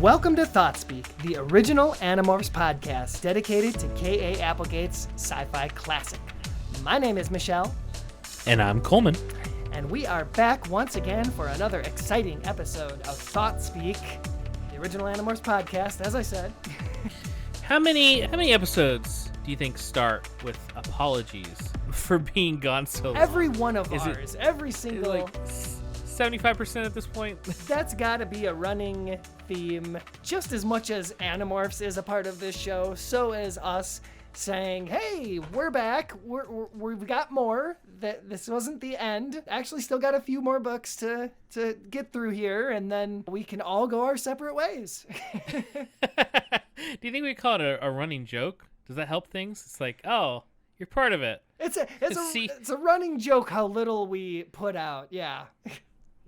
Welcome to Thoughtspeak, the original Animorphs podcast dedicated to K.A. Applegate's sci-fi classic. My name is Michelle. And I'm Coleman. And we are back once again for another exciting episode of Thoughtspeak, the original Animorphs podcast, as I said. How many episodes do you think start with apologies for being gone so long? Every one of ours, every single... Like 75% at this point? That's got to be a running theme. Just as much as Animorphs is a part of this show, so is us saying, hey, we're back. We've got more. This wasn't the end. Actually, still got a few more books to get through here, and then we can all go our separate ways. Do you think we call it a running joke? Does that help things? It's like, oh, you're part of it. It's a running joke how little we put out. Yeah.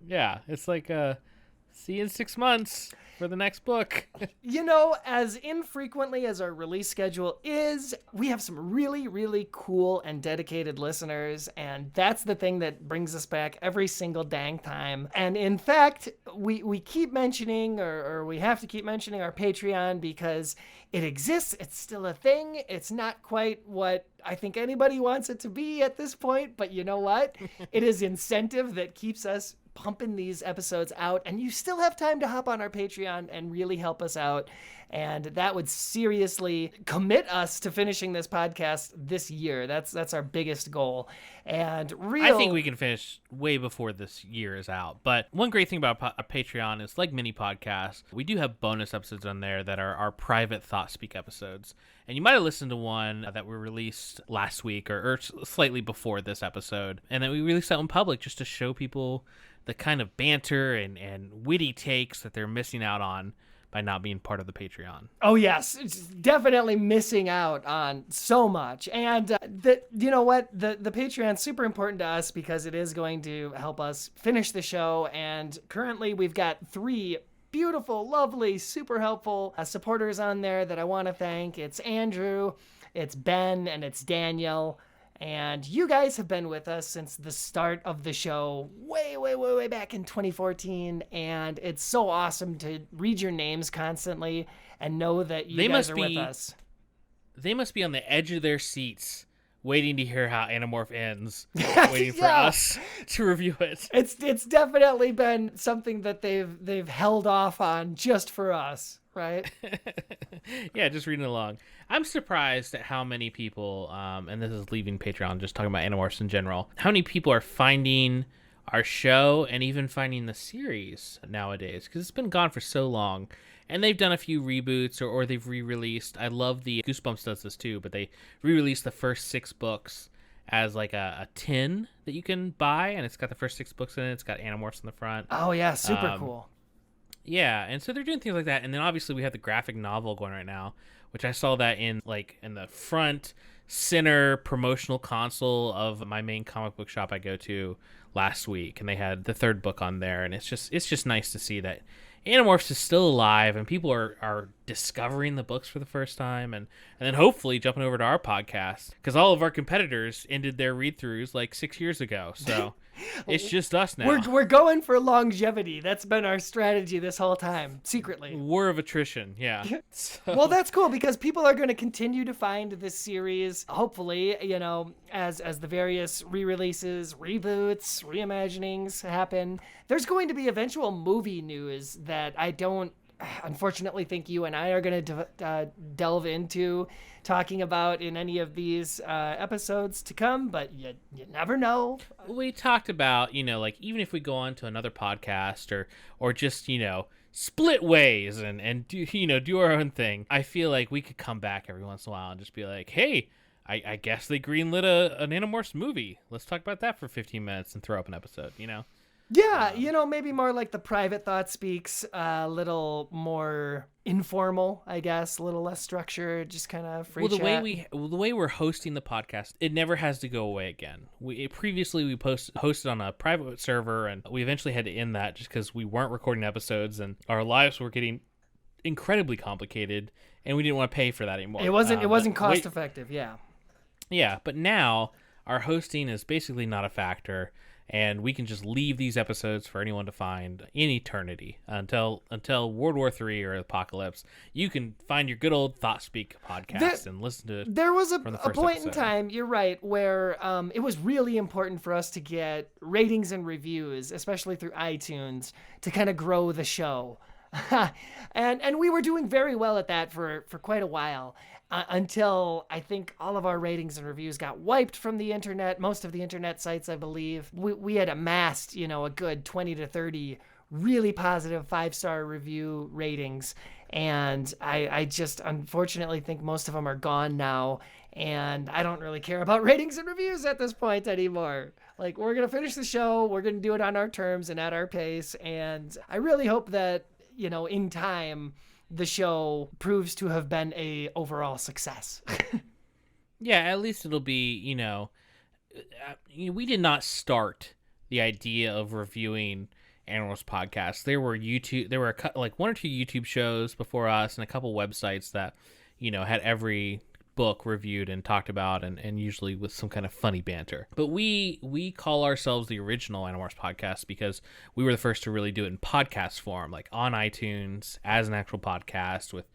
Yeah, it's like, see you in 6 months for the next book. You know, as infrequently as our release schedule is, we have some really, really cool and dedicated listeners, and that's the thing that brings us back every single dang time. And in fact, we keep mentioning, or we have to keep mentioning our Patreon because it exists. It's still a thing. It's not quite what I think anybody wants it to be at this point, but you know what? It is incentive that keeps us pumping these episodes out, and you still have time to hop on our Patreon and really help us out, and that would seriously commit us to finishing this podcast this year. That's our biggest goal. And I think we can finish way before this year is out. But one great thing about a Patreon is, like mini podcasts, we do have bonus episodes on there that are our private Thoughtspeak episodes. And you might have listened to one that we released last week or slightly before this episode, and then we released that in public just to show people the kind of banter and witty takes that they're missing out on by not being part of the Patreon. Oh, yes. It's definitely missing out on so much. And you know what? The Patreon's super important to us because it is going to help us finish the show. And currently we've got 3 beautiful, lovely, super helpful supporters on there that I want to thank. It's Andrew, it's Ben, and it's Daniel. And you guys have been with us since the start of the show, way back in 2014. And it's so awesome to read your names constantly and know that you guys are with us. They must be on the edge of their seats waiting to hear how Animorph ends, waiting for Yeah. us to review it. It's definitely been something that they've held off on just for us, right? Yeah, just reading along. I'm surprised at how many people, and this is leaving Patreon, just talking about Animorphs in general, how many people are finding our show and even finding the series nowadays, because it's been gone for so long. And they've done a few reboots or they've re-released. I love the Goosebumps does this too, but they re-released the first 6 books as like a tin that you can buy, and it's got the first 6 books in it. It's got Animorphs in the front. Oh yeah, super cool. Yeah, and so they're doing things like that. And then obviously we have the graphic novel going right now, which I saw that in the front center promotional console of my main comic book shop I go to last week, and they had the 3rd book on there, and it's just nice to see that Animorphs is still alive and people are discovering the books for the first time and then hopefully jumping over to our podcast, because all of our competitors ended their read-throughs like 6 years ago. So it's just us now. We're going for longevity. That's been our strategy this whole time, secretly. War of attrition, yeah. So. Well, that's cool because people are going to continue to find this series, hopefully, as the various re-releases, reboots, reimaginings happen. There's going to be eventual movie news that I don't, unfortunately, think you and I are going to delve into talking about in any of these episodes to come, but you never know. We talked about, like even if we go on to another podcast or just, split ways and do our own thing, I feel like we could come back every once in a while and just be like, hey, I guess they greenlit an Animorphs movie. Let's talk about that for 15 minutes and throw up an episode, Yeah, maybe more like the private Thoughtspeaks, a little more informal, I guess, a little less structured, just kind of free chat. The way we're hosting the podcast, it never has to go away again. Previously we hosted on a private server, and we eventually had to end that just because we weren't recording episodes and our lives were getting incredibly complicated, and we didn't want to pay for that anymore. It wasn't cost effective, yeah. Yeah, but now our hosting is basically not a factor. and we can just leave these episodes for anyone to find in eternity until World War III or apocalypse. You can find your good old Thoughtspeak podcast and listen to it. There was a point episode. in time, you're right, where it was really important for us to get ratings and reviews, especially through iTunes, to kind of grow the show. and we were doing very well at that for quite a while. Until I think all of our ratings and reviews got wiped from the internet, most of the internet sites, I believe. We had amassed, a good 20 to 30 really positive 5-star review ratings. And I just unfortunately think most of them are gone now. And I don't really care about ratings and reviews at this point anymore. Like, we're going to finish the show. We're going to do it on our terms and at our pace. And I really hope that, in time, the show proves to have been a overall success. Yeah, at least it'll be, we did not start the idea of reviewing Animorphs Podcast. There were one or two YouTube shows before us and a couple websites that, had every book reviewed and talked about, and usually with some kind of funny banter. But we call ourselves the original Animorphs Podcast because we were the first to really do it in podcast form, like on iTunes as an actual podcast with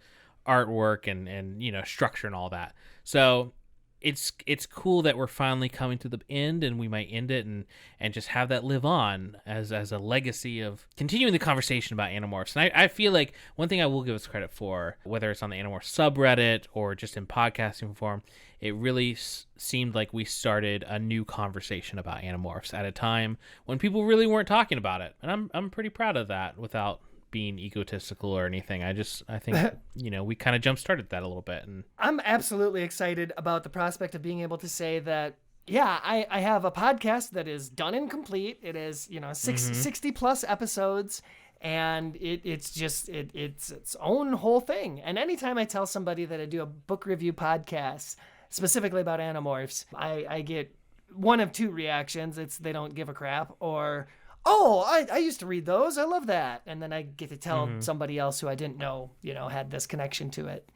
artwork and structure and all that. So it's cool that we're finally coming to the end, and we might end it and just have that live on as a legacy of continuing the conversation about Animorphs. And I feel like one thing I will give us credit for, whether it's on the Animorphs subreddit or just in podcasting form, it really seemed like we started a new conversation about Animorphs at a time when people really weren't talking about it. And I'm pretty proud of that without being egotistical or anything. I think we kind of jump started that a little bit, and I'm absolutely excited about the prospect of being able to say that, yeah, I have a podcast that is done and complete. It is 60 plus episodes, and it's its own whole thing. And anytime I tell somebody that I do a book review podcast specifically about Animorphs, I get one of two reactions. It's they don't give a crap, or oh, I used to read those. I love that. And then I get to tell somebody else who I didn't know, had this connection to it.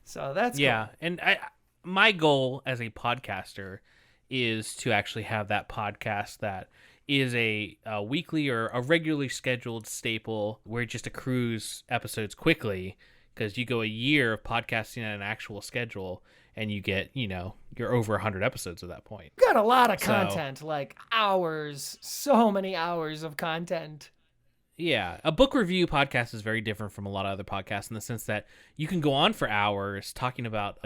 So that's yeah. cool. And my goal as a podcaster is to actually have that podcast that is a weekly or a regularly scheduled staple where it just accrues episodes quickly, because you go a year of podcasting at an actual schedule and you get, you're over 100 episodes at that point. Got a lot of content, like hours, so many hours of content. Yeah, a book review podcast is very different from a lot of other podcasts in the sense that you can go on for hours talking about,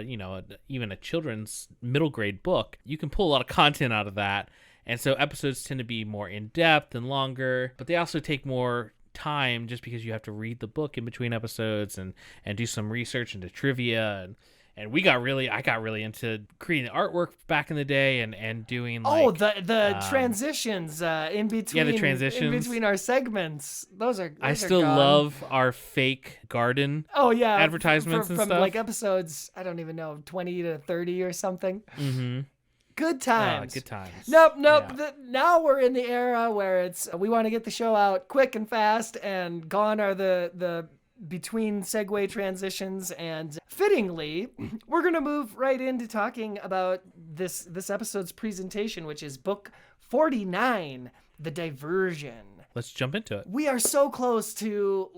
even a children's middle grade book. You can pull a lot of content out of that. And so episodes tend to be more in-depth and longer, but they also take more time just because you have to read the book in between episodes and do some research into trivia. And I got really into creating artwork back in the day and doing the transitions in between. Yeah, the transitions in between our segments. I still love our fake garden. Oh yeah, advertisements and from stuff. Like episodes, I don't even know, 20 to 30 or something. Mm-hmm. Good times. Good times. Nope. Yeah. Now we're in the era where we want to get the show out quick and fast, and gone are the between segue transitions. And fittingly, we're going to move right into talking about this episode's presentation, which is book 49, The Diversion. Let's jump into it. We are so close to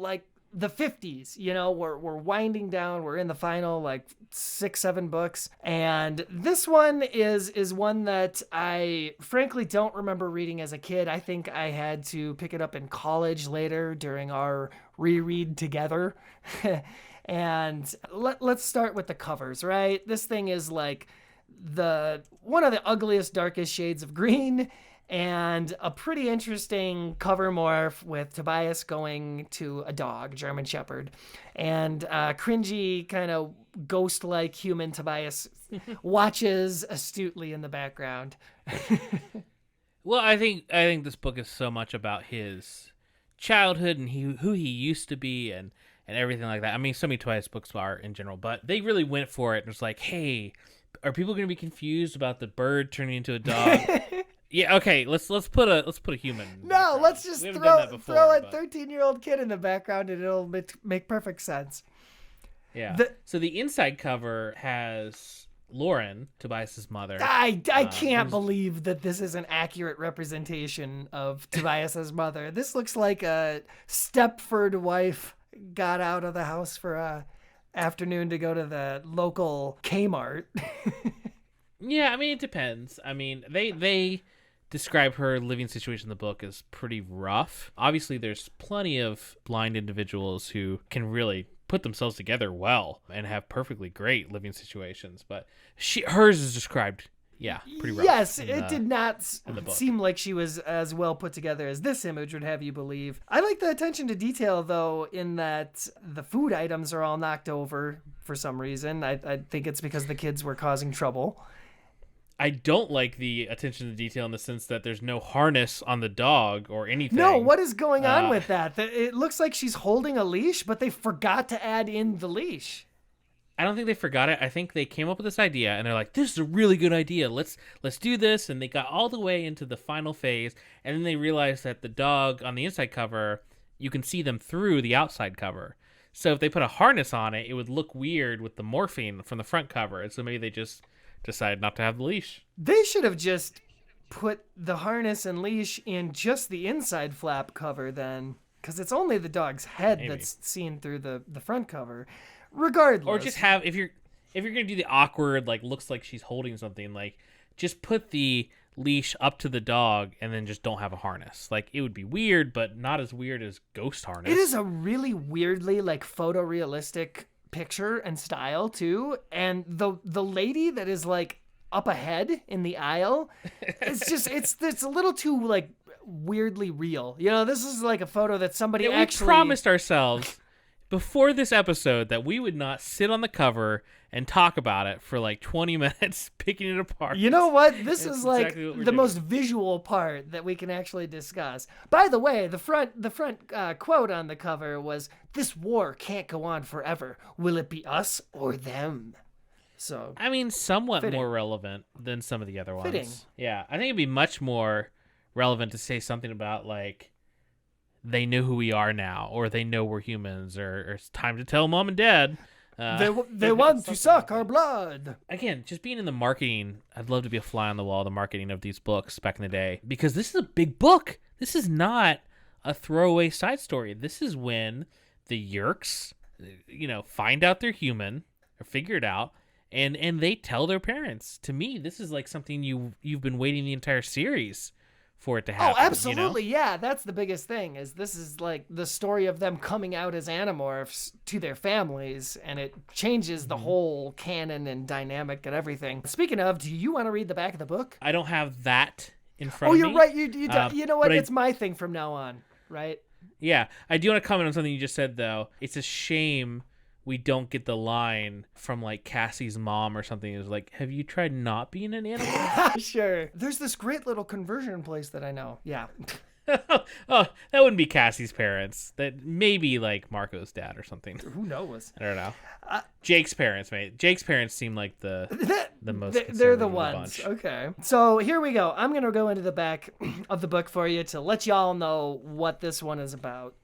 the 50s, we're winding down. We're in the final 6-7 books, and this one is one that I frankly don't remember reading as a kid. I think I had to pick it up in college later during our reread together. And let's start with the covers, right? This thing is one of the ugliest, darkest shades of green, and a pretty interesting cover morph with Tobias going to a dog, German Shepherd, and cringy kind of ghost-like human Tobias watches astutely in the background. Well, I think this book is so much about his childhood and who he used to be and everything like that. I mean, so many Tobias books are in general, but they really went for it. It was like, hey, are people going to be confused about the bird turning into a dog? Yeah, okay, let's put a human. No, let's just throw a 13-year-old kid in the background and it'll make perfect sense. Yeah. So the inside cover has Lauren, Tobias's mother. I can't believe that this is an accurate representation of Tobias's mother. This looks like a Stepford wife got out of the house for a afternoon to go to the local Kmart. Yeah, I mean, it depends. I mean, they describe her living situation in the book as pretty rough. Obviously, there's plenty of blind individuals who can really put themselves together well and have perfectly great living situations, but hers is described, pretty rough. Yes, it did not seem like she was as well put together as this image would have you believe. I like the attention to detail, though, in that the food items are all knocked over for some reason. I think it's because the kids were causing trouble. I don't like the attention to detail in the sense that there's no harness on the dog or anything. No, what is going on with that? It looks like she's holding a leash, but they forgot to add in the leash. I don't think they forgot it. I think they came up with this idea and they're like, this is a really good idea. Let's do this. And they got all the way into the final phase. And then they realized that the dog on the inside cover, you can see them through the outside cover. So if they put a harness on it, it would look weird with the morphine from the front cover. And so maybe they just decided not to have the leash. They should have just put the harness and leash in just the inside flap cover then, because it's only the dog's head that's seen through the front cover. Regardless. Or just have, if you're gonna do the awkward, like looks like she's holding something, like just put the leash up to the dog and then just don't have a harness. Like it would be weird, but not as weird as ghost harness. It is a really weirdly like photorealistic picture and style too, and the lady that is like up ahead in the aisle, it's just it's a little too like weirdly real. You know, this is like a photo that somebody actually promised ourselves before this episode that we would not sit on the cover and talk about it for like 20 minutes picking it apart. You know what? This is like the most visual part that we can actually discuss. By the way, the front quote on the cover was, "This war can't go on forever. Will it be us or them?" So, I mean, somewhat more relevant than some of the other ones. Fitting. Yeah, I think it'd be much more relevant to say something about like they know who we are now, or they know we're humans, or it's time to tell mom and dad. They want to suck our blood. Again, just being in the marketing, I'd love to be a fly on the wall, the marketing of these books back in the day, because this is a big book. This is not a throwaway side story. This is when the Yerks, find out they're human, or figure it out, and they tell their parents. To me, this is like something you've been waiting the entire series for it to happen. Oh, absolutely. Yeah, that's the biggest thing, is this is like the story of them coming out as Animorphs to their families, and it changes the whole canon and dynamic and everything. Speaking of, do you want to read the back of the book? I don't have that in front of me. Oh, you're right. You know what? It's my thing from now on, right? Yeah. I do want to comment on something you just said, though. It's a shame we don't get the line from like Cassie's mom or something. It was like, have you tried not being an animal? Sure. There's this great little conversion place that I know. Yeah. Oh, that wouldn't be Cassie's parents. That maybe like Marco's dad or something. Who knows? I don't know. Jake's parents, mate. Jake's parents seem like the most. They're the ones. Okay. So here we go. I'm gonna go into the back of the book for you to let y'all know what this one is about.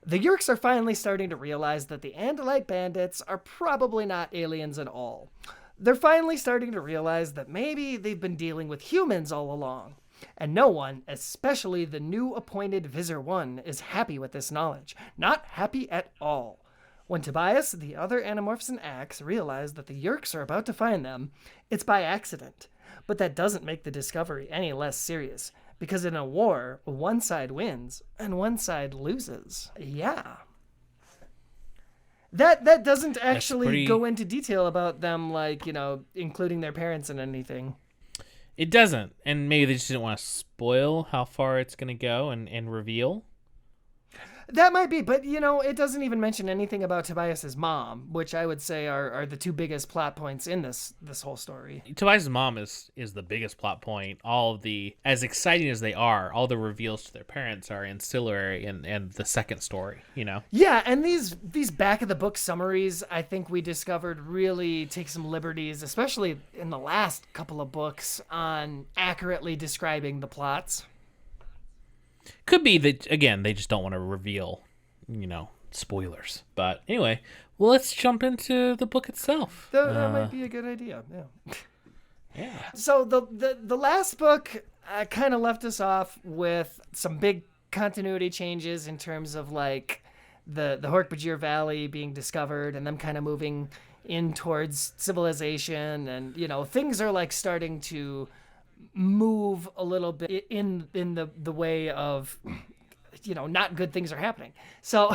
The Yerks are finally starting to realize that the Andalite bandits are probably not aliens at all. They're finally starting to realize that maybe they've been dealing with humans all along. And no one, especially the new appointed Visor 1, is happy with this knowledge. Not happy at all. When Tobias, the other Animorphs, and Axe realize that the Yerks are about to find them, it's by accident. But that doesn't make the discovery any less serious. Because in a war, one side wins and one side loses. Yeah. That doesn't actually go into detail about them, like, including their parents and anything. It doesn't. And maybe they just didn't want to spoil how far it's going to go and reveal. That might be, but, it doesn't even mention anything about Tobias's mom, which I would say are the two biggest plot points in this whole story. Tobias's mom is the biggest plot point. All of the, as exciting as they are, all the reveals to their parents are ancillary and the second story, Yeah, and these back of the book summaries, I think we discovered really take some liberties, especially in the last couple of books, on accurately describing the plots. Could be that, again, they just don't want to reveal, spoilers. But anyway, Well, let's jump into the book itself. That might be a good idea. Yeah. Yeah. So the last book kind of left us off with some big continuity changes in terms of like the Hork-Bajir Valley being discovered and them kind of moving in towards civilization, and things are like starting to move a little bit in the way of not good things are happening. So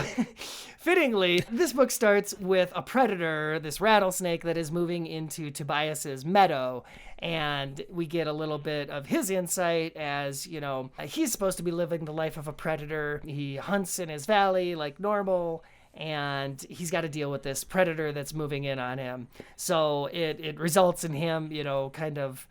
fittingly, this book starts with a predator, this rattlesnake that is moving into Tobias's meadow, and we get a little bit of his insight as, he's supposed to be living the life of a predator. He hunts in his valley like normal, and he's got to deal with this predator that's moving in on him. So it results in him, kind of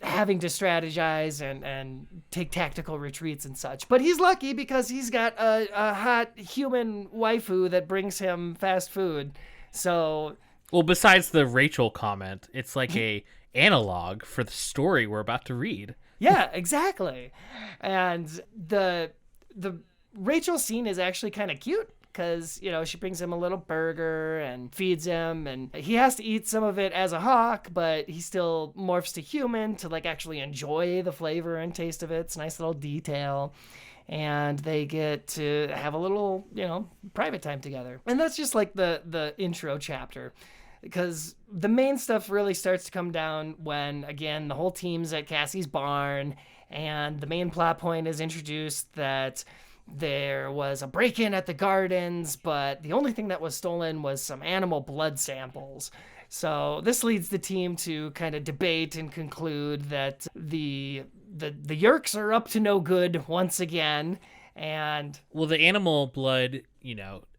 having to strategize and take tactical retreats and such. But he's lucky because he's got a hot human waifu that brings him fast food. So, well, besides the Rachel comment, it's like a analog for the story we're about to read. Yeah, exactly. And the Rachel scene is actually kind of cute, because, she brings him a little burger and feeds him, and he has to eat some of it as a hawk, but he still morphs to human to like actually enjoy the flavor and taste of it. It's a nice little detail. And they get to have a little, private time together. And that's just like the intro chapter, because the main stuff really starts to come down when, again, the whole team's at Cassie's barn, and the main plot point is introduced that there was a break-in at the gardens, but the only thing that was stolen was some animal blood samples. So this leads the team to kind of debate and conclude that the Yeerks are up to no good once again. And well, the animal blood,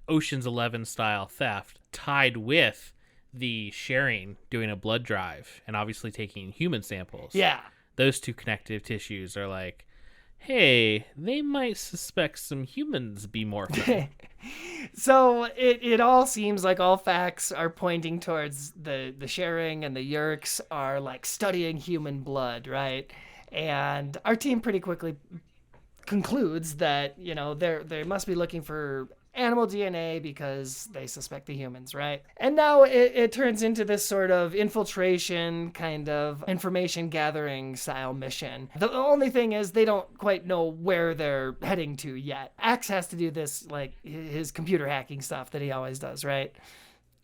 Ocean's 11 style theft tied with the sharing, doing a blood drive, and obviously taking human samples. Yeah. Those two connective tissues are like, hey, they might suspect some humans be morphing. So it all seems like all facts are pointing towards the sharing, and the Yeerks are like studying human blood, right? And our team pretty quickly concludes that, they must be looking for animal DNA because they suspect the humans, right? And now it turns into this sort of infiltration, kind of information gathering style mission. The only thing is they don't quite know where they're heading to yet. Axe has to do this, like his computer hacking stuff that he always does, right?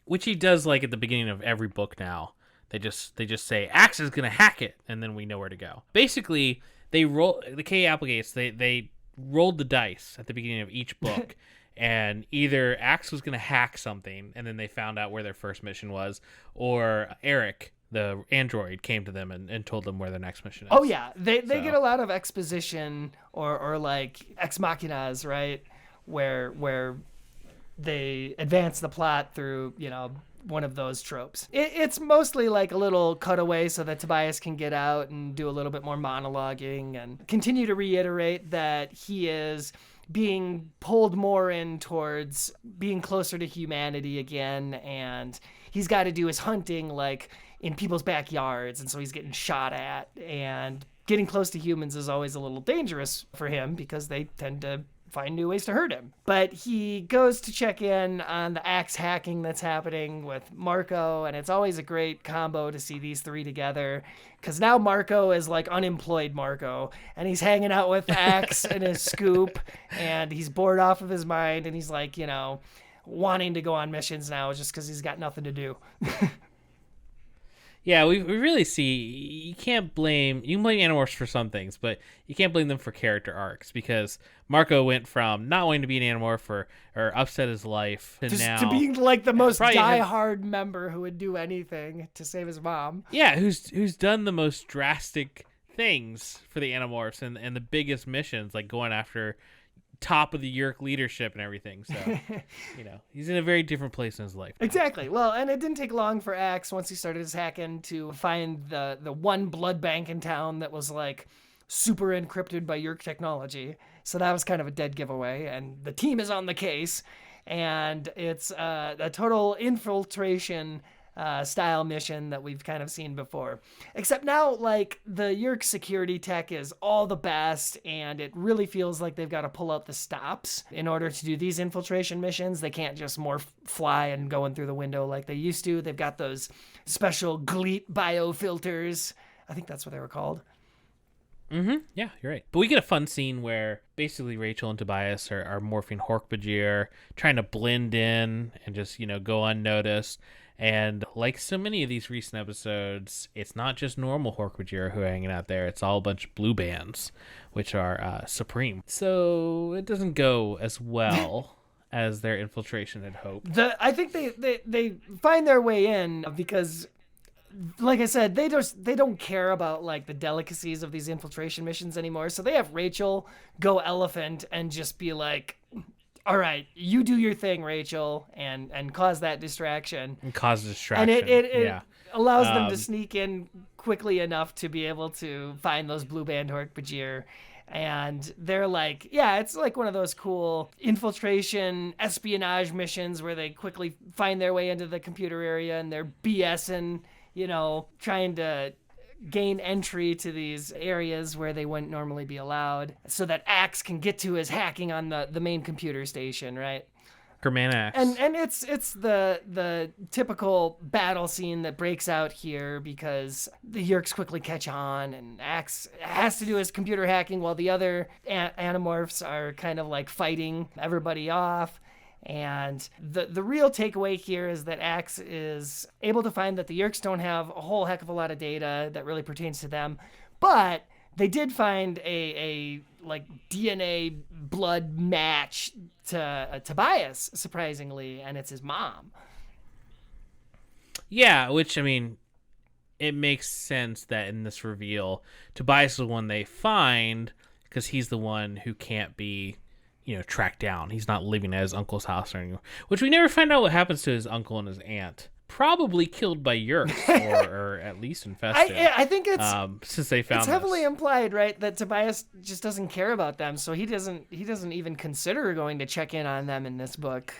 Which he does like at the beginning of every book now. They just say Axe is gonna hack it, and then we know where to go. Basically, they roll the K Applegates. They rolled the dice at the beginning of each book. And either Axe was going to hack something, and then they found out where their first mission was, or Eric, the android, came to them and told them where their next mission is. Oh, yeah. They get a lot of exposition or like ex machinas, right? Where they advance the plot through, one of those tropes. It's mostly like a little cutaway so that Tobias can get out and do a little bit more monologuing and continue to reiterate that he is being pulled more in towards being closer to humanity again, and he's got to do his hunting like in people's backyards, and so he's getting shot at, and getting close to humans is always a little dangerous for him because they tend to find new ways to hurt him. But he goes to check in on the Axe hacking that's happening with Marco, and it's always a great combo to see these three together, because now Marco is like unemployed Marco, and he's hanging out with Axe and his scoop, and he's bored off of his mind, and he's like, wanting to go on missions now just because he's got nothing to do. Yeah, we really see you can blame Animorphs for some things, but you can't blame them for character arcs, because Marco went from not wanting to be an Animorph or upset his life to being like the most die-hard member who would do anything to save his mom. Yeah, who's done the most drastic things for the Animorphs and the biggest missions, like going after top of the Yeerk leadership and everything. So, he's in a very different place in his life now. Exactly. Well, and it didn't take long for Axe, once he started his hacking, to find the one blood bank in town that was like super encrypted by Yeerk technology. So that was kind of a dead giveaway, and the team is on the case, and it's a total infiltration style mission that we've kind of seen before. Except now, like, the Yeerk security tech is all the best, and it really feels like they've got to pull out the stops in order to do these infiltration missions. They can't just fly and go in through the window like they used to. They've got those special GLEAT biofilters. I think that's what they were called. Yeah, you're right. But we get a fun scene where basically Rachel and Tobias are morphing Hork-Bajir, trying to blend in and just, go unnoticed. And like so many of these recent episodes, it's not just normal Hork-Bajir who are hanging out there. It's all a bunch of blue bands, which are supreme. So it doesn't go as well as their infiltration had hoped. I think they find their way in because, like I said, they don't care about like the delicacies of these infiltration missions anymore. So they have Rachel go elephant and just be like, all right, you do your thing, Rachel, and cause that distraction. And cause distraction. And it allows them to sneak in quickly enough to be able to find those blue band Hork-Bajir. And they're like, yeah, it's like one of those cool infiltration espionage missions where they quickly find their way into the computer area and they're BSing, trying to gain entry to these areas where they wouldn't normally be allowed so that Axe can get to his hacking on the main computer station, right? Herman Axe. And it's the typical battle scene that breaks out here because the Yeerks quickly catch on and Axe has to do his computer hacking while the other Animorphs are kind of like fighting everybody off. And the real takeaway here is that Axe is able to find that the Yeerks don't have a whole heck of a lot of data that really pertains to them, but they did find a like DNA blood match to Tobias, surprisingly, and it's his mom. Yeah, which, I mean, it makes sense that in this reveal, Tobias is the one they find because he's the one who can't be tracked down. He's not living at his uncle's house or anything, which we never find out what happens to his uncle and his aunt. Probably killed by Yeerks, or at least infested. I think it's since they found it's heavily implied, right, that Tobias just doesn't care about them, so he doesn't even consider going to check in on them in this book.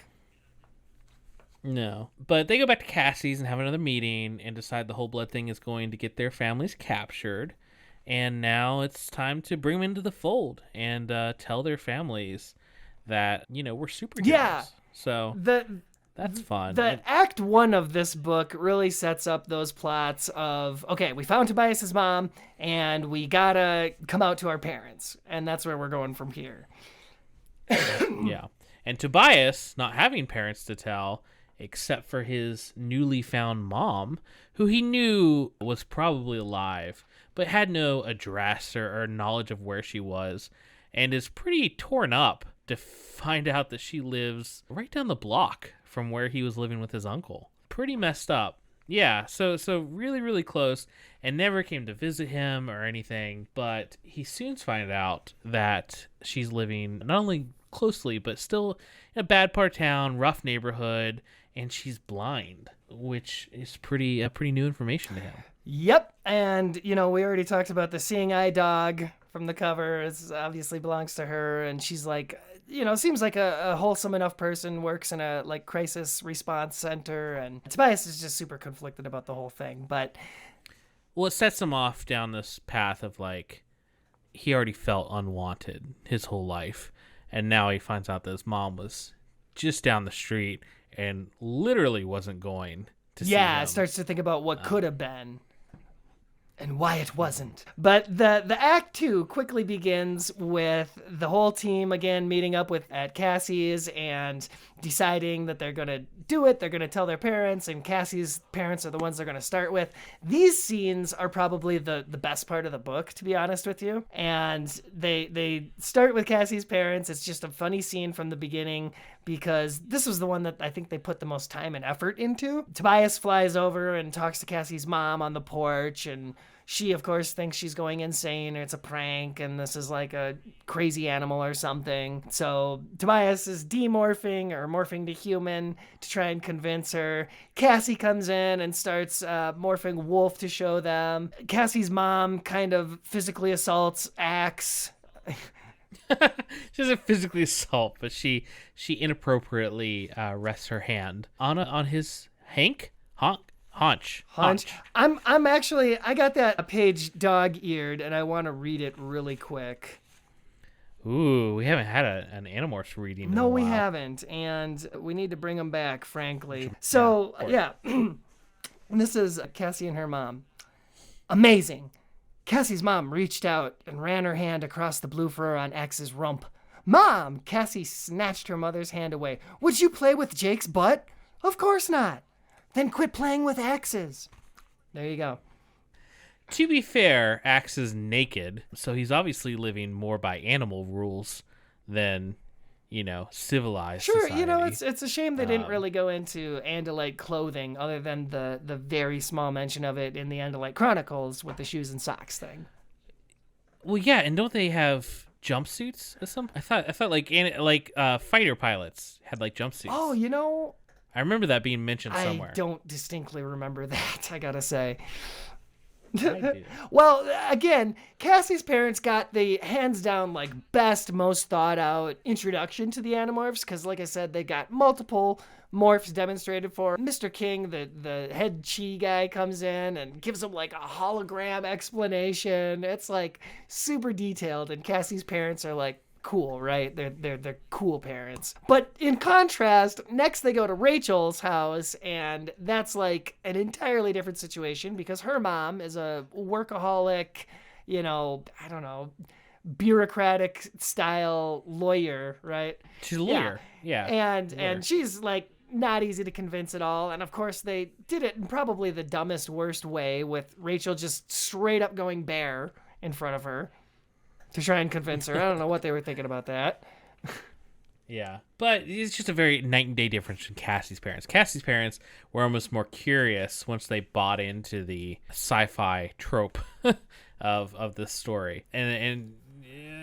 No, but they go back to Cassie's and have another meeting and decide the whole blood thing is going to get their families captured. And now it's time to bring them into the fold and tell their families that, we're superheroes. Yeah. So that's fun. Act 1 of this book really sets up those plots of, okay, we found Tobias's mom and we gotta come out to our parents. And that's where we're going from here. Yeah. And Tobias, not having parents to tell, except for his newly found mom, who he knew was probably alive, but had no address or knowledge of where she was, and is pretty torn up to find out that she lives right down the block from where he was living with his uncle. Pretty messed up. Yeah, so really, really close, and never came to visit him or anything, but he soon finds out that she's living not only closely, but still in a bad part of town, rough neighborhood, and she's blind, which is pretty new information to him. Yep, and we already talked about the seeing eye dog from the cover. It obviously belongs to her, and she's like, seems like a wholesome enough person, works in a like crisis response center, and Tobias is just super conflicted about the whole thing. But it sets him off down this path of like he already felt unwanted his whole life, and now he finds out that his mom was just down the street and literally wasn't going to see him. Starts to think about what could have been and why it wasn't. But the act 2 quickly begins with the whole team again meeting up at Cassie's and deciding that they're going to do it. They're going to tell their parents, and Cassie's parents are the ones they're going to start with. These scenes are probably the best part of the book, to be honest with you. And they start with Cassie's parents. It's just a funny scene from the beginning because this was the one that I think they put the most time and effort into. Tobias flies over and talks to Cassie's mom on the porch, and she, of course, thinks she's going insane or it's a prank and this is like a crazy animal or something. So Tobias is demorphing or morphing to human to try and convince her. Cassie comes in and starts morphing wolf to show them. Cassie's mom kind of physically assaults Axe. She doesn't physically assault, but she inappropriately rests her hand on his honk. Haunch. I'm actually, I got that page dog-eared, and I want to read it really quick. Ooh, we haven't had an Animorphs reading. No, in a we while. haven't, and we need to bring them back, frankly. So, yeah. This is Cassie and her mom. Amazing. Cassie's mom reached out and ran her hand across the blue fur on Axe's rump. Mom! Cassie snatched her mother's hand away. Would you play with Jake's butt? Of course not. Then quit playing with Axe's. There you go. To be fair, Axe is naked, so he's obviously living more by animal rules than, civilized society. It's a shame they didn't really go into Andalite clothing other than the very small mention of it in the Andalite Chronicles with the shoes and socks thing. Well, yeah, and don't they have jumpsuits? I thought like fighter pilots had like jumpsuits. Oh, I remember that being mentioned somewhere. I don't distinctly remember that, I gotta say. I do. Well, again, Cassie's parents got the hands down best, most thought out introduction to the Animorphs because, like I said, they got multiple morphs demonstrated for. Mr. King, the head chi guy, comes in and gives them a hologram explanation. It's super detailed, and Cassie's parents are cool, right? They're cool parents. But in contrast, next they go to Rachel's house, and that's an entirely different situation because her mom is a workaholic, I don't know, bureaucratic style lawyer, right? She's a lawyer. Yeah. And she's not easy to convince at all. And of course they did it in probably the dumbest, worst way with Rachel just straight up going bare in front of her to try and convince her. I don't know what they were thinking about that. Yeah, but it's just a very night and day difference from Cassie's parents. Cassie's parents were almost more curious once they bought into the sci-fi trope of this story. And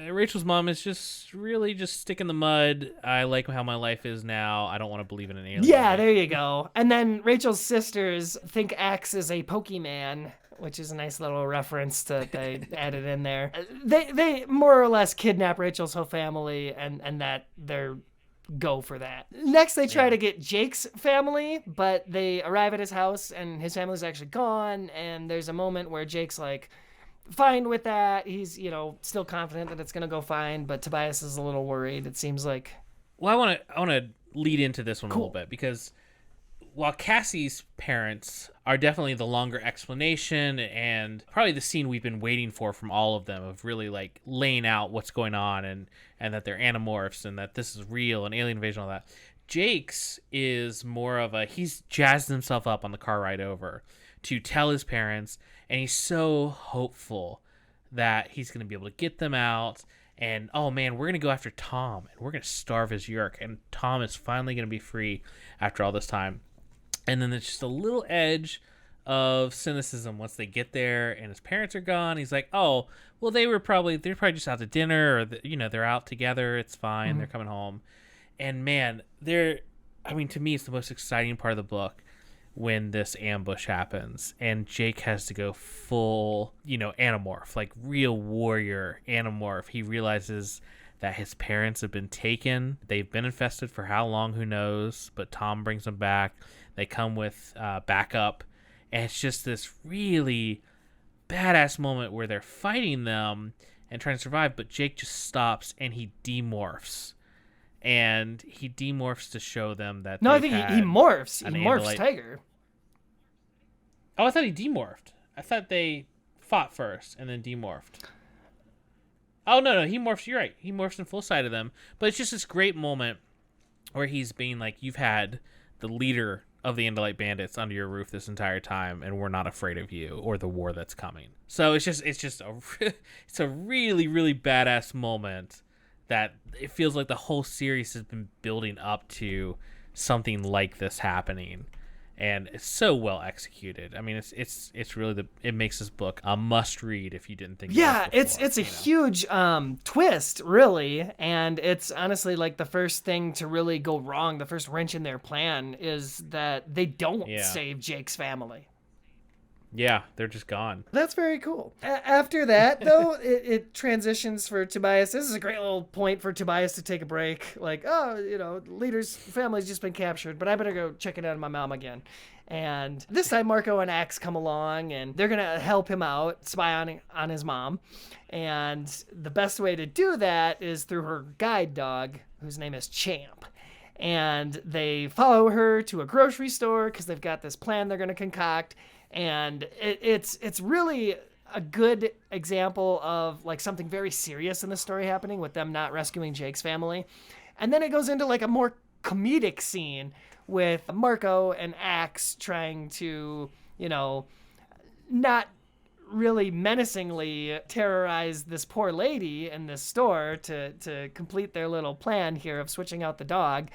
Rachel's mom is just really just stick in the mud. I like how my life is now. I don't want to believe in an alien. Yeah, there you go. And then Rachel's sisters think Axe is a Pokemon, which is a nice little reference that they added in there. They more or less kidnap Rachel's whole family, and that they're go for that. Next, they try to get Jake's family, but they arrive at his house, and his family's actually gone, and there's a moment where Jake's fine with that. He's, still confident that it's going to go fine, but Tobias is a little worried, it seems like. Well, I want to lead into this one a little bit, because while Cassie's parents are definitely the longer explanation and probably the scene we've been waiting for from all of them of really laying out what's going on and that they're Animorphs and that this is real and alien invasion, all that. Jake's is more of he's jazzed himself up on the car ride over to tell his parents, and he's so hopeful that he's going to be able to get them out. And, oh man, we're going to go after Tom and we're going to starve his Yerk, and Tom is finally going to be free after all this time. And then there's just a little edge of cynicism once they get there and his parents are gone. He's like, oh, well, they're probably just out to dinner, or they're out together. It's fine. Mm-hmm. They're coming home. And man, to me, it's the most exciting part of the book when this ambush happens and Jake has to go full, Animorph, real warrior Animorph. He realizes that his parents have been taken. They've been infested for how long, who knows, but Tom brings them back. They come with backup, and it's just this really badass moment where they're fighting them and trying to survive, but Jake just stops and he demorphs. And he demorphs to show them that I think he morphs. He morphs Tiger. Oh, I thought he demorphed. I thought they fought first and then demorphed. Oh, no, he morphs. You're right. He morphs in full sight of them. But it's just this great moment where he's being you've had the leader of the Andalite bandits under your roof this entire time, and we're not afraid of you or the war that's coming. So it's a really, really badass moment that it feels like the whole series has been building up to something like this happening. And it's so well executed. I mean, it's really it makes this book a must read if you didn't think. Yeah, it's a huge twist, really, and it's honestly the first thing to really go wrong. The first wrench in their plan is that they don't save Jake's family. Yeah, they're just gone. That's very cool. After that, though, it transitions for Tobias. This is a great little point for Tobias to take a break. Like, leader's family's just been captured, but I better go check it out on my mom again. And this time, Marco and Axe come along, and they're going to help him out, spy on his mom. And the best way to do that is through her guide dog, whose name is Champ. And they follow her to a grocery store because they've got this plan they're going to concoct. And it's really a good example of like something very serious in the story happening with them not rescuing Jake's family. And then it goes into like a more comedic scene with Marco and Axe trying to, not really menacingly terrorize this poor lady in this store to complete their little plan here of switching out the dog.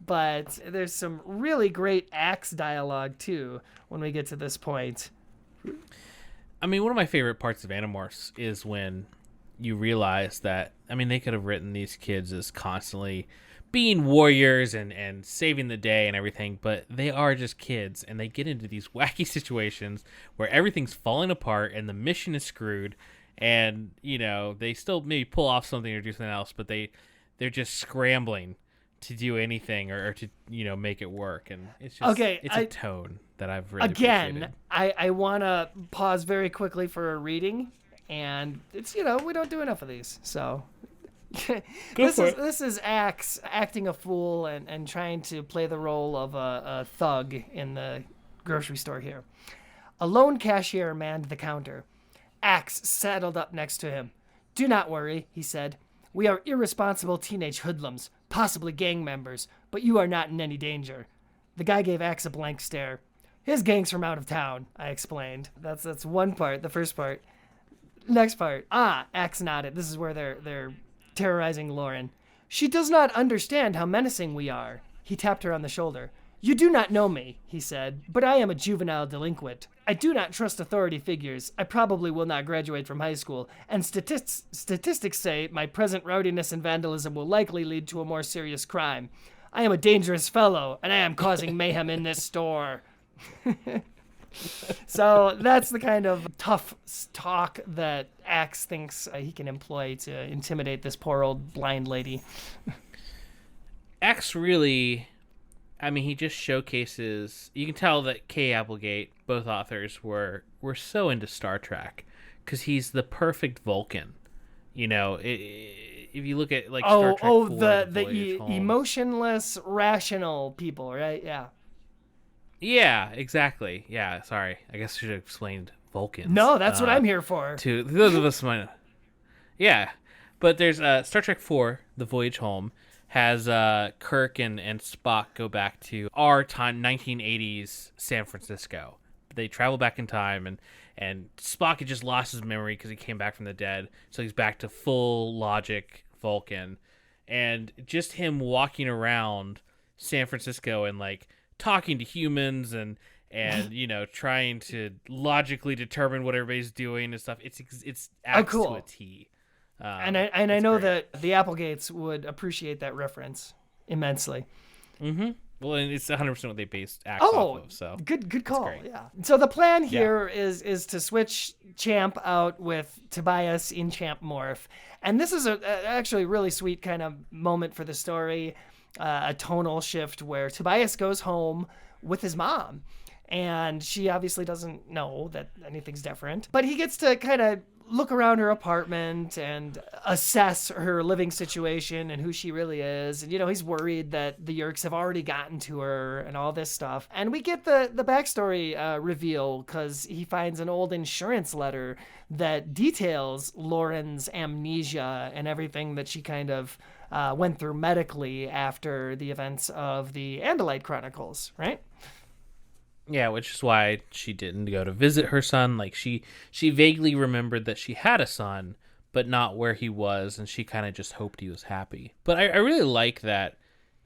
But there's some really great Axe dialogue too when we get to this point. I mean, one of my favorite parts of Animorphs is when you realize that, they could have written these kids as constantly being warriors and saving the day and everything, but they are just kids, and they get into these wacky situations where everything's falling apart and the mission is screwed, and, they still maybe pull off something or do something else, but they're just scrambling to do anything or to, make it work. And it's just, a tone that I've really appreciated. I want to pause very quickly for a reading, and it's, we don't do enough of these, so... This is Axe acting a fool and trying to play the role of a thug in the grocery store here. A lone cashier manned the counter. Axe saddled up next to him. "Do not worry," he said. "We are irresponsible teenage hoodlums, possibly gang members, but you are not in any danger." The guy gave Axe a blank stare. "His gang's from out of town," I explained. That's one part, the first part. Next part. Axe nodded. This is where they're terrorizing Lauren. "She does not understand how menacing we are." He tapped her on the shoulder. "You do not know me," he said, "but I am a juvenile delinquent. I do not trust authority figures. I probably will not graduate from high school, and statistics say my present rowdiness and vandalism will likely lead to a more serious crime. I am a dangerous fellow, and I am causing mayhem in this store." So that's the kind of tough talk that Axe thinks he can employ to intimidate this poor old blind lady. Axe really, he just showcases, you can tell that K. Applegate, both authors, were so into Star Trek because he's the perfect Vulcan. If you look at like Star Trek 4, the emotionless, rational people, right? Yeah. Yeah, exactly. Yeah, sorry. I guess I should have explained Vulcans. No, that's what I'm here for. To those of us might. Yeah, but there's Star Trek 4, The Voyage Home, has Kirk and Spock go back to our time, 1980s San Francisco. They travel back in time, and Spock had just lost his memory because he came back from the dead, so he's back to full logic Vulcan. And just him walking around San Francisco and like talking to humans and trying to logically determine what everybody's doing and stuff. It's Axe cool. to a T. And I know great. That the Applegates would appreciate that reference immensely. Mm-hmm. Well, and it's 100% what they based Axe off of. So good call. Yeah. So the plan here is to switch Champ out with Tobias in Champ Morph, and this is actually a really sweet kind of moment for the story. A tonal shift where Tobias goes home with his mom, and she obviously doesn't know that anything's different, but he gets to kind of look around her apartment and assess her living situation and who she really is. And, he's worried that the Yerks have already gotten to her and all this stuff. And we get the backstory reveal because he finds an old insurance letter that details Lauren's amnesia and everything that she kind of went through medically after the events of the Andalite Chronicles, right? Yeah, which is why she didn't go to visit her son. Like she vaguely remembered that she had a son, but not where he was, and she kind of just hoped he was happy. But I really like that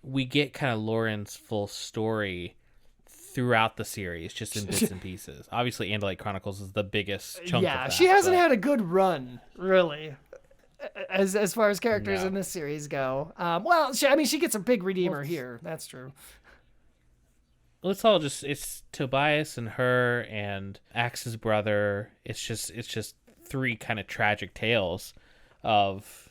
we get kind of Lauren's full story throughout the series, just in bits and pieces. Obviously, Andalite Chronicles is the biggest chunk of that. She hasn't had a good run, really, as far as characters in this series go. She gets a big redeemer here. That's true. it's Tobias and her and Axe's brother. It's just three kind of tragic tales of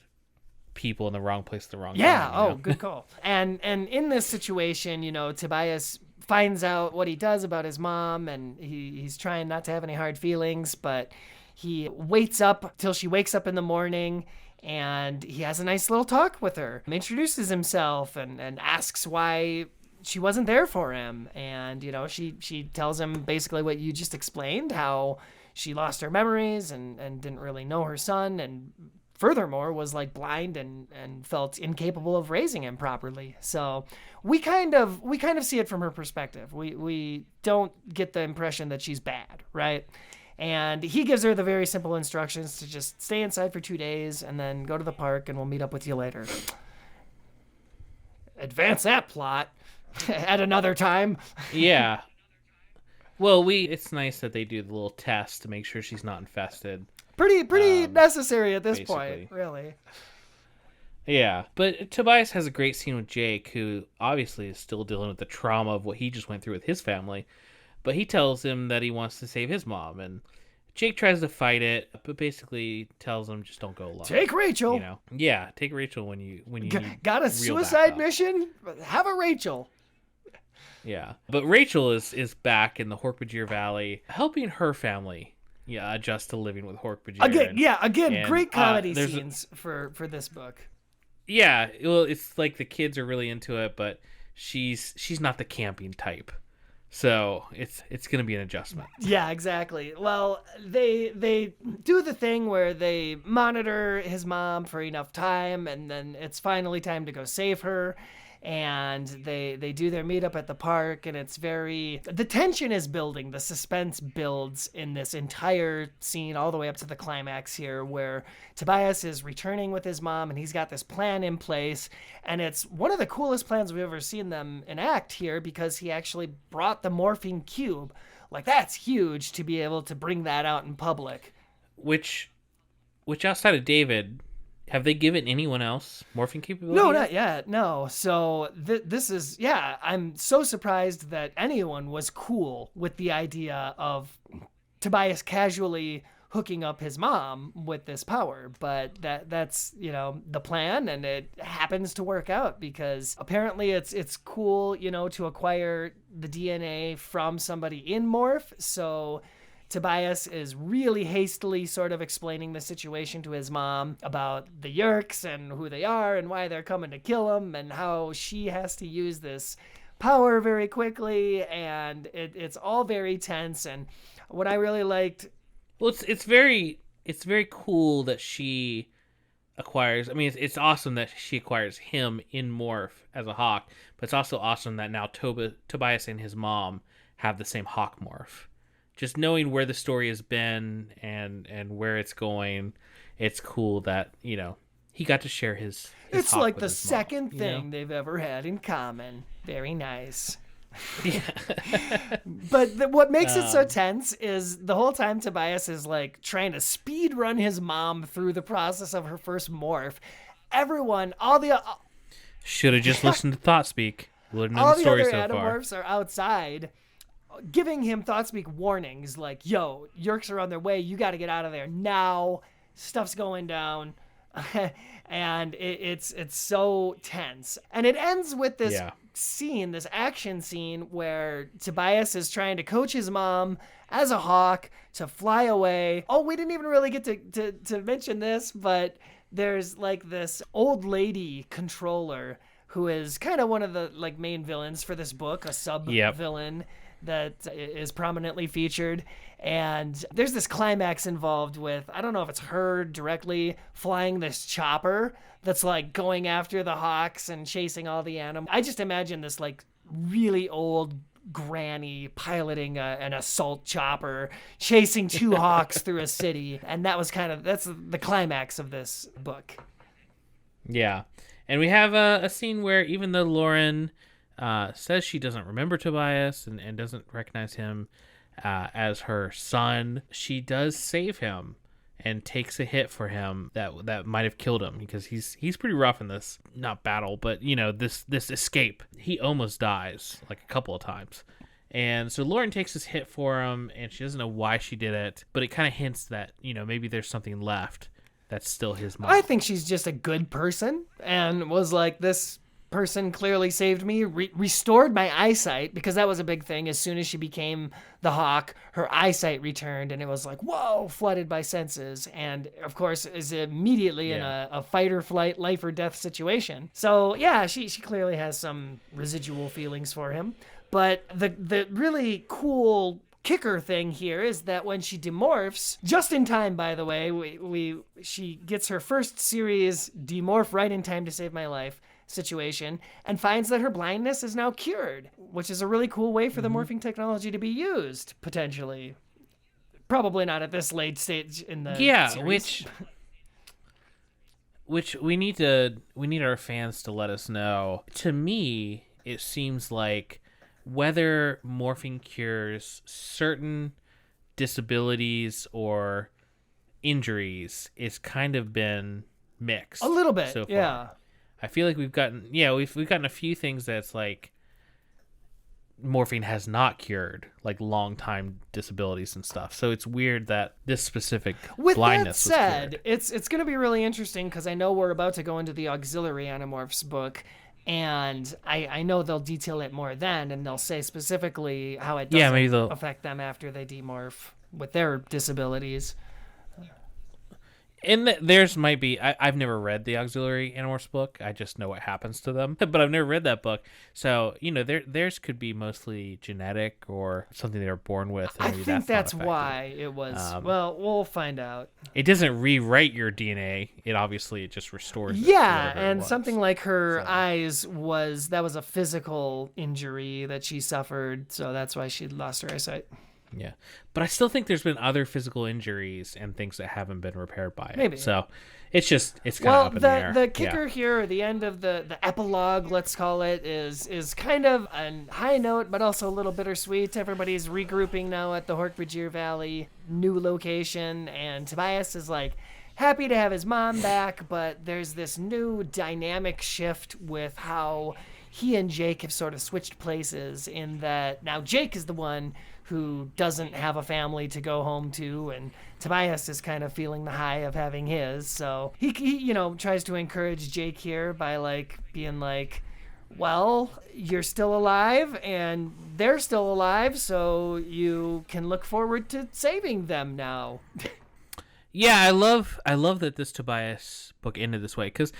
people in the wrong place at the wrong Yeah. time. Good call. And in this situation, Tobias finds out what he does about his mom, and he's trying not to have any hard feelings, but he waits up till she wakes up in the morning, and he has a nice little talk with her, introduces himself, and asks why she wasn't there for him. And, she tells him basically what you just explained, how she lost her memories and didn't really know her son, and furthermore was like blind and felt incapable of raising him properly. So we kind of see it from her perspective. We don't get the impression that she's bad, right? And he gives her the very simple instructions to just stay inside for 2 days and then go to the park, and we'll meet up with you later. Advance that plot at another time. Yeah. Well, it's nice that they do the little test to make sure she's not infested. Pretty necessary at this basically. point, really. Yeah, but Tobias has a great scene with Jake, who obviously is still dealing with the trauma of what he just went through with his family. But he tells him that he wants to save his mom, and Jake tries to fight it, but basically tells him just don't go alone. Take Rachel. Yeah, take Rachel when you got a suicide mission. Have a Rachel. Yeah, but Rachel is back in the Hork-Bajir Valley, helping her family adjust to living with Hork-Bajir. Again, great comedy scenes for this book. Yeah, well, it's like the kids are really into it, but she's not the camping type. So it's going to be an adjustment. Yeah, exactly. Well, they do the thing where they monitor his mom for enough time, and then it's finally time to go save her. And they do their meetup at the park, and the tension is building. The suspense builds in this entire scene all the way up to the climax here, where Tobias is returning with his mom, and he's got this plan in place. And it's one of the coolest plans we've ever seen them enact here, because he actually brought the morphine cube. Like, that's huge to be able to bring that out in public. Which outside of David, have they given anyone else morphing capability? No, not yet. No. So this is, I'm so surprised that anyone was cool with the idea of Tobias casually hooking up his mom with this power. But that's the plan, and it happens to work out because apparently it's cool, to acquire the DNA from somebody in Morph. So Tobias is really hastily sort of explaining the situation to his mom about the Yerks and who they are and why they're coming to kill him, and how she has to use this power very quickly, and it's all very tense. And what I really liked... Well, it's very cool that she acquires... I mean, it's awesome that she acquires him in Morph as a Hawk, but it's also awesome that now Tobias and his mom have the same Hawk Morph. Just knowing where the story has been and where it's going, it's cool that, he got to share his It's Hawk like with the his second mom, thing they've ever had in common. Very nice. Yeah. But what makes it so tense is the whole time Tobias is like trying to speed run his mom through the process of her first morph. Everyone, should have just listened to Thoughtspeak. Wouldn't know all the story other so far. Animorphs are outside, giving him Thoughtspeak warnings like, yo, Yerks are on their way. You got to get out of there now. Stuff's going down. And it's so tense. And it ends with this scene, this action scene where Tobias is trying to coach his mom as a hawk to fly away. Oh, we didn't even really get to mention this, but there's like this old lady controller who is kind of one of the like main villains for this book, a sub-villain that is prominently featured. And there's this climax involved with, I don't know if it's her directly flying this chopper that's like going after the hawks and chasing all the animals. I just imagine this like really old granny piloting an assault chopper chasing two hawks through a city. And that's the climax of this book. Yeah. And we have a scene where even though Lauren says she doesn't remember Tobias and doesn't recognize him as her son, she does save him and takes a hit for him that might have killed him, because he's pretty rough in this, not battle, but this escape. He almost dies like a couple of times. And so Lauren takes this hit for him, and she doesn't know why she did it, but it kind of hints that, maybe there's something left that's still his mom. I think she's just a good person and was like, this person clearly saved me, restored my eyesight, because that was a big thing. As soon as she became the Hawk, her eyesight returned, and it was like, whoa, flooded by senses. And of course, is immediately in a fight or flight, life or death situation. So yeah, she clearly has some residual feelings for him. But the really cool kicker thing here is that when she demorphs, just in time, by the way, she gets her first series demorph right in time to save my life situation, and finds that her blindness is now cured, which is a really cool way for the morphing technology to be used, potentially. Probably not at this late stage in the series. which we need our fans to let us know. To me, it seems like whether morphing cures certain disabilities or injuries is kind of been mixed a little bit so far. Yeah, I feel like we've gotten a few things that's like morphine has not cured, like long time disabilities and stuff. So it's weird that this specific blindness that said, was cured. it's going to be really interesting because I know we're about to go into the auxiliary Animorphs book, and I know they'll detail it more then, and they'll say specifically how it doesn't affect them after they demorph with their disabilities. And theirs might be, I've never read the auxiliary Animorphs book. I just know what happens to them, but I've never read that book. So, theirs could be mostly genetic or something they were born with. I think that's why it was, well, we'll find out. It doesn't rewrite your DNA. It just restores it. Yeah, and something like her eyes was a physical injury that she suffered, so that's why she lost her eyesight. Yeah, but I still think there's been other physical injuries and things that haven't been repaired by it. Maybe. So it's kind of up in the air. The kicker here, the end of the epilogue, let's call it, is kind of a high note, but also a little bittersweet. Everybody's regrouping now at the Hork-Bajir Valley, new location, and Tobias is like happy to have his mom back, but there's this new dynamic shift with how he and Jake have sort of switched places, in that now Jake is the one who doesn't have a family to go home to, and Tobias is kind of feeling the high of having his. So he tries to encourage Jake here by being like, well, you're still alive and they're still alive, so you can look forward to saving them now. Yeah, I love that this Tobias book ended this way, because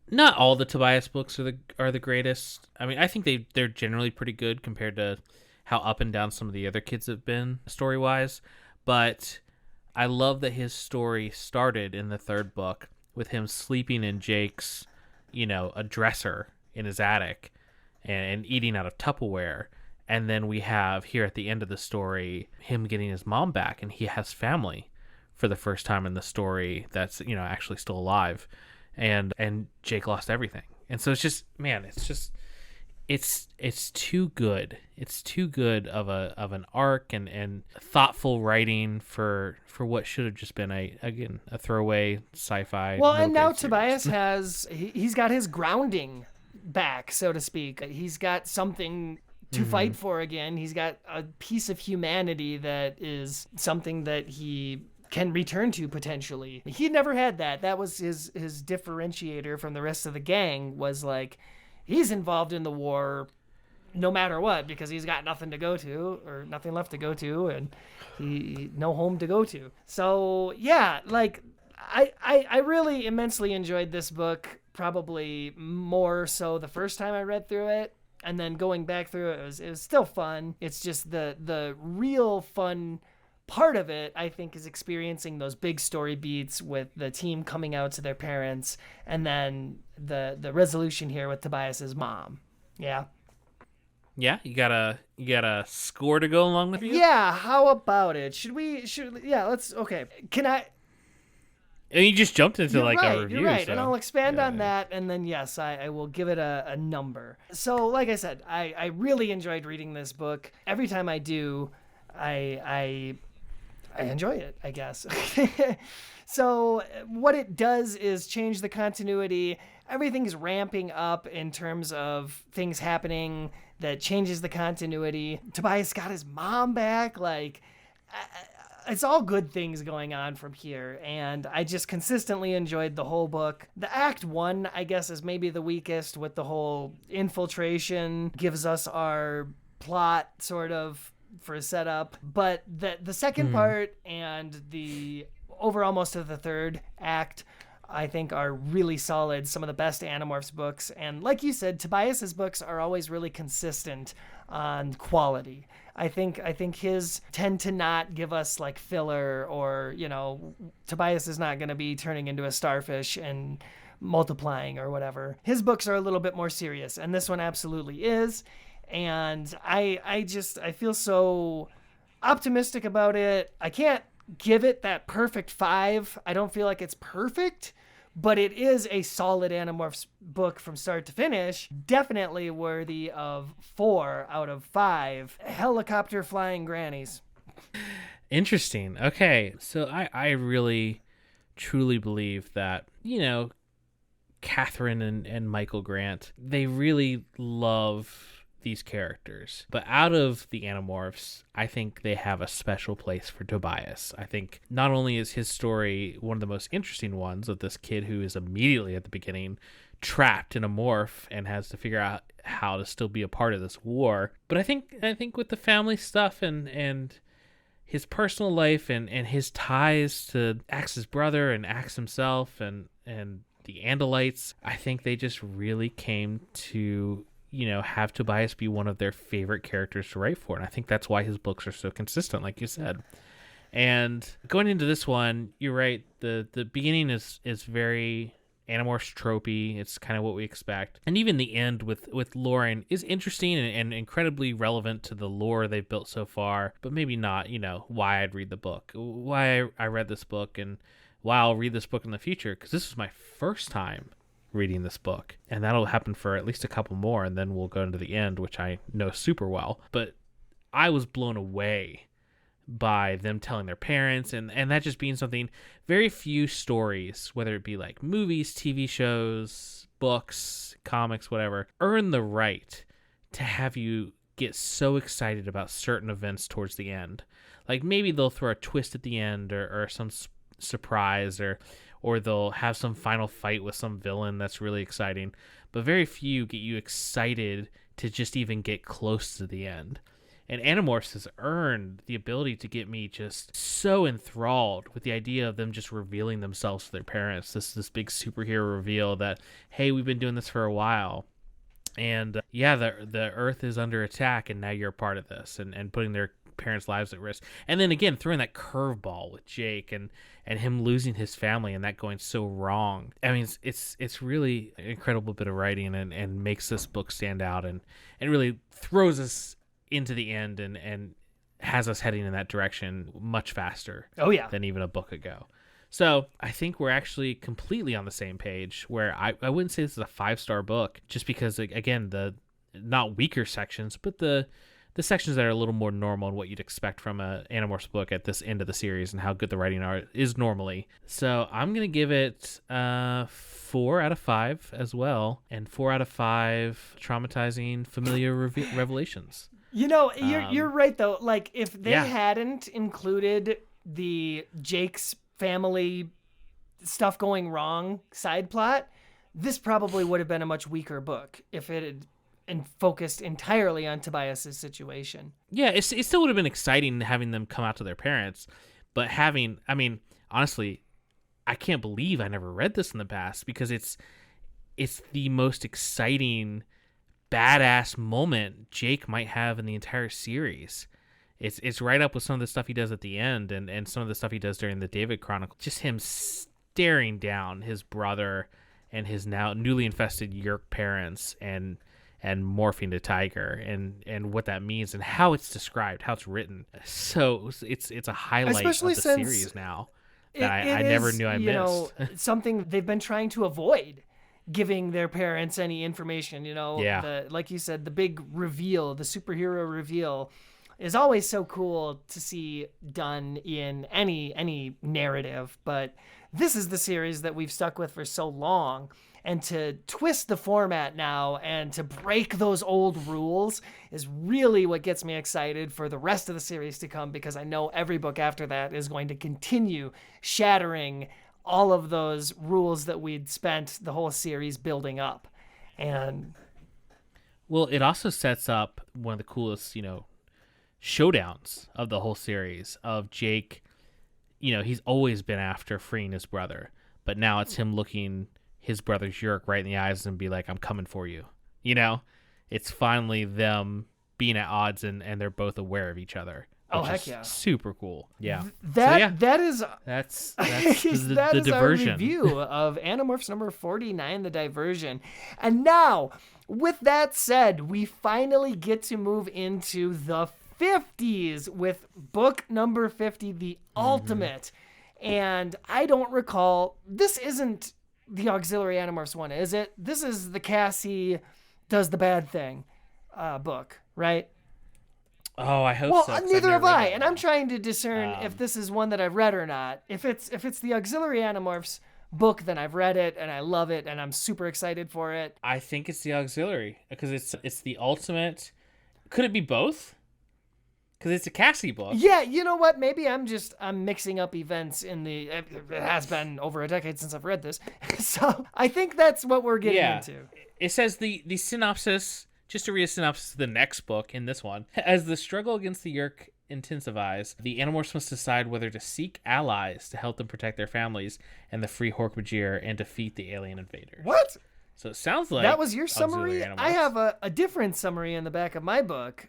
not all the Tobias books are the greatest. I mean, I think they're generally pretty good compared to how up and down some of the other kids have been story-wise, but I love that his story started in the third book with him sleeping in Jake's, a dresser in his attic and eating out of Tupperware, and then we have here at the end of the story him getting his mom back, and he has family for the first time in the story that's actually still alive, and Jake lost everything, and so it's just, man, it's too good. It's too good of an arc and thoughtful writing for what should have just been a throwaway sci-fi. Well, and now Tobias he's got his grounding back, so to speak. He's got something to fight for again. He's got a piece of humanity that is something that he can return to potentially. He never had that. That was his differentiator from the rest of the gang, was like, he's involved in the war no matter what, because he's got nothing to go to, or nothing left to go to, and he no home to go to. So yeah, I really immensely enjoyed this book, probably more so the first time I read through it, and then going back through it, it was still fun. It's just the real fun part of it, I think, is experiencing those big story beats with the team coming out to their parents, and then the resolution here with Tobias's mom. Yeah. Yeah, you got a score to go along with you? Yeah, how about it? Okay. Can I... And you just jumped into a review. You're right, so. And I'll expand on that, and then yes, I will give it a number. So, like I said, I really enjoyed reading this book. Every time I do, I enjoy it, I guess. So what it does is change the continuity. Everything's ramping up in terms of things happening that changes the continuity. Tobias got his mom back. Like, it's all good things going on from here, and I just consistently enjoyed the whole book. The Act 1, I guess, is maybe the weakest, with the whole infiltration, gives us our plot sort of for a setup, but the second part and the overall most of the third act, I think, are really solid. Some of the best Animorphs books, and like you said, Tobias's books are always really consistent on quality. I think his tend to not give us like filler, or, you know, Tobias is not going to be turning into a starfish and multiplying or whatever. His books are a little bit more serious, and this one absolutely is. And I feel so optimistic about it. I can't give it that perfect 5. I don't feel like it's perfect, but it is a solid Animorphs book from start to finish. Definitely worthy of 4 out of 5 helicopter flying grannies. Interesting. Okay, so I really, truly believe that, you know, Katherine and Michael Grant, they really love these characters. But out of the Animorphs, I think they have a special place for Tobias. I think not only is his story one of the most interesting ones, of this kid who is immediately at the beginning trapped in a morph and has to figure out how to still be a part of this war, but I think with the family stuff and his personal life and his ties to Axe's brother and Axe himself and the Andalites, I think they just really came to, you know, have Tobias be one of their favorite characters to write for. And I think that's why his books are so consistent, like you said. And going into this one, you're right. The beginning is very Animorphs tropey. It's kind of what we expect. And even the end with Lauren is interesting and incredibly relevant to the lore they've built so far, but maybe not, you know, why I'd read the book, why I read this book, and why I'll read this book in the future, because this was my first time reading this book, and that'll happen for at least a couple more, and then we'll go into the end, which I know super well. But I was blown away by them telling their parents, and that just being something very few stories, whether it be like movies, TV shows, books, comics, whatever, earn the right to have you get so excited about certain events towards the end. Like maybe they'll throw a twist at the end, or some surprise, or they'll have some final fight with some villain that's really exciting, but very few get you excited to just even get close to the end. And Animorphs has earned the ability to get me just so enthralled with the idea of them just revealing themselves to their parents. This big superhero reveal that, hey, we've been doing this for a while, and the Earth is under attack, and now you're a part of this, and putting their parents' lives at risk. And then again, throwing that curveball with Jake and him losing his family and that going so wrong. I mean, it's really an incredible bit of writing, and makes this book stand out, and really throws us into the end and has us heading in that direction much faster than even a book ago. So I think we're actually completely on the same page, where I wouldn't say this is a 5-star book, just because, again, the not weaker sections, but the sections that are a little more normal and what you'd expect from a Animorphs book at this end of the series, and how good the writing is normally. So I'm going to give it 4 out of 5 as well, and 4 out of 5 traumatizing familiar revelations. You know, you're right, though. Like, if they hadn't included the Jake's family stuff going wrong side plot, this probably would have been a much weaker book if it had focused entirely on Tobias's situation. Yeah, it still would have been exciting having them come out to their parents, but honestly, I can't believe I never read this in the past, because it's the most exciting badass moment Jake might have in the entire series. It's right up with some of the stuff he does at the end, and some of the stuff he does during the David Chronicle. Just him staring down his brother and his now newly infested Yerk parents, and morphing to tiger, and what that means, and how it's described, how it's written. So it's a highlight Especially of the series now that I never knew I missed. Something they've been trying to avoid giving their parents any information. Like you said, the big reveal, the superhero reveal, is always so cool to see done in any narrative. But this is the series that we've stuck with for so long, and to twist the format now and to break those old rules is really what gets me excited for the rest of the series to come, because I know every book after that is going to continue shattering all of those rules that we'd spent the whole series building up. And well, it also sets up one of the coolest, showdowns of the whole series of Jake. He's always been after freeing his brother, but now it's him looking his brother's Yerk right in the eyes and be like, I'm coming for you. It's finally them being at odds and they're both aware of each other. Oh, heck yeah. Super cool. Yeah. That's the Diversion. Our review of Animorphs number 49, The Diversion. And now, with that said, we finally get to move into the 50s with book number 50, The Ultimate. And I don't recall, this isn't the Auxiliary Animorphs one, is it? This is the Cassie does the bad thing book, right? Oh, I hope so. Well, neither have I, and I'm trying to discern if this is one that I've read or not. If it's the Auxiliary Animorphs book, then I've read it and I love it and I'm super excited for it. I think it's the Auxiliary because it's the Ultimate. Could it be both? Because it's a Cassie book. Yeah, you know what? Maybe I'm mixing up events it has been over a decade since I've read this. So I think that's what we're getting into. It says the synopsis, just to read a synopsis of the next book in this one. As the struggle against the Yerk intensifies, the Animorphs must decide whether to seek allies to help them protect their families and the free Hork-Bajir and defeat the alien invaders. What? So it sounds like that was your summary? I have a different summary in the back of my book.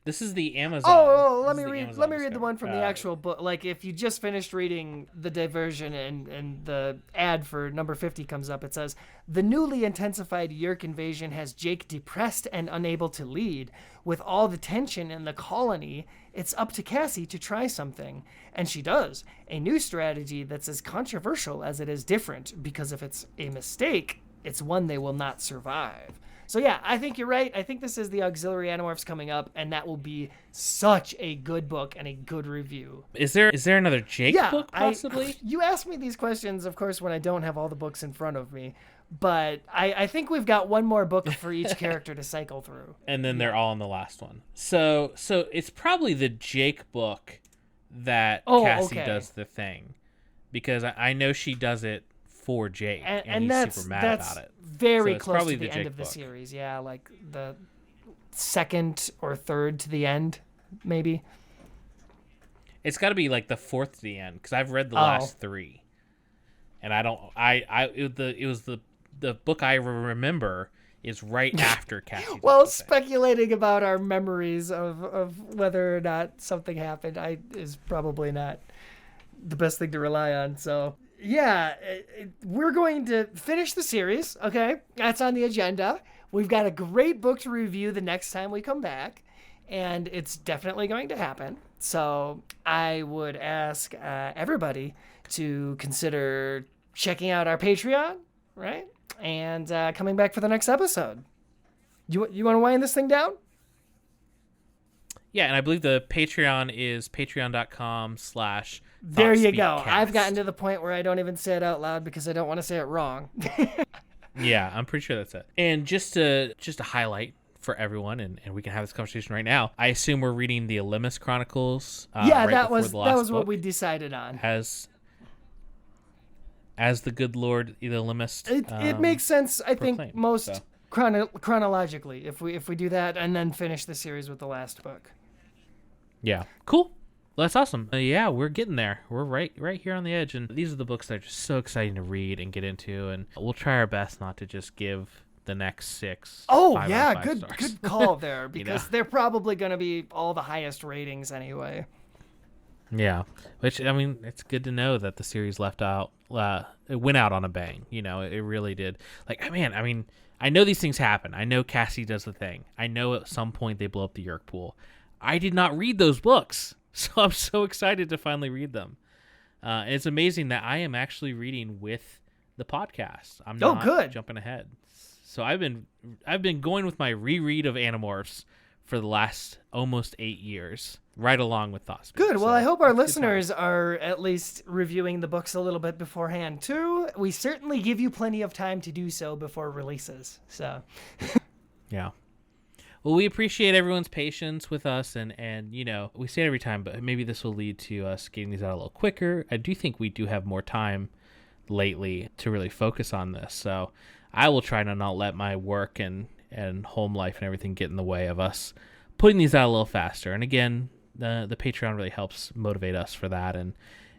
This is the Amazon. Oh, let me read the one from the actual book. Like, if you just finished reading The Diversion and the ad for number 50 comes up, it says, the newly intensified Yerk invasion has Jake depressed and unable to lead. With all the tension in the colony, it's up to Cassie to try something. And she does. A new strategy that's as controversial as it is different, because if it's a mistake, it's one they will not survive. So yeah, I think you're right. I think this is the Auxiliary Animorphs coming up, and that will be such a good book and a good review. Is there another Jake book, possibly? You ask me these questions, of course, when I don't have all the books in front of me, but I think we've got one more book for each character to cycle through. And then they're all in the last one. So it's probably the Jake book that Cassie does the thing, because I know she does it for Jake, and he's super mad about it. Very close to the end of the series. Yeah, like the second or third to the end, maybe. It's got to be like the fourth to the end, because I've read the last three, and it was the book I remember is right after Cassie. Well, speculating about our memories of whether or not something happened is probably not the best thing to rely on. So. Yeah, we're going to finish the series, okay? That's on the agenda. We've got a great book to review the next time we come back, and it's definitely going to happen. So I would ask everybody to consider checking out our Patreon, right? And coming back for the next episode. You want to wind this thing down? Yeah, and I believe the Patreon is patreon.com/ There you go. I've gotten to the point where I don't even say it out loud because I don't want to say it wrong. Yeah, I'm pretty sure that's it. And just to highlight for everyone, and we can have this conversation right now, I assume we're reading the Elemis Chronicles. That was what we decided on. As the good Lord, the Elemis. It makes sense, I think, most chronologically, if we do that and then finish the series with the last book. Yeah, cool. Well, that's awesome. Yeah, we're getting there. We're right here on the edge, and these are the books that are just so exciting to read and get into, and we'll try our best not to just give the next 6 5 out of 5 good stars. Good call there, because they're probably going to be all the highest ratings anyway. Yeah, which, I mean, it's good to know that the series it went out on a bang. It really did. Like, man, I mean, I know these things happen. I know Cassie does the thing. I know at some point they blow up the Yerk pool. I did not read those books, so I'm so excited to finally read them. It's amazing that I am actually reading with the podcast. I'm not jumping ahead. So I've been going with my reread of Animorphs for the last almost 8 years. right along with Thoughtspeak. Good. Well, So, I hope our it's a good time. listeners are at least reviewing the books a little bit beforehand, too. We certainly give you plenty of time to do so before releases. So, Yeah. Well, we appreciate everyone's patience with us, and you know, we say it every time, but maybe this will lead to us getting these out a little quicker. I do think we do have more time lately to really focus on this, so I will try to not let my work and home life and everything get in the way of us putting these out a little faster. And again, the Patreon really helps motivate us for that and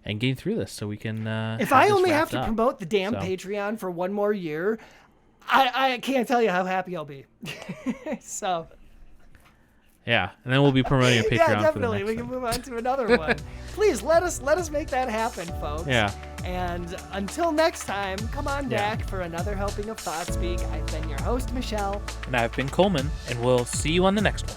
getting through this, so we can. if I only have wrapped to up. promote the damn So. Patreon for one more year, I can't tell you how happy I'll be. So. Yeah, and then we'll be promoting a Patreon. Yeah, definitely. For We the can next move on to another one. Please let us make that happen, folks. Yeah. And until next time, come on Yeah. back for another helping of Thoughtspeak. I've been your host, Michelle. And I've been Coleman, and we'll see you on the next one.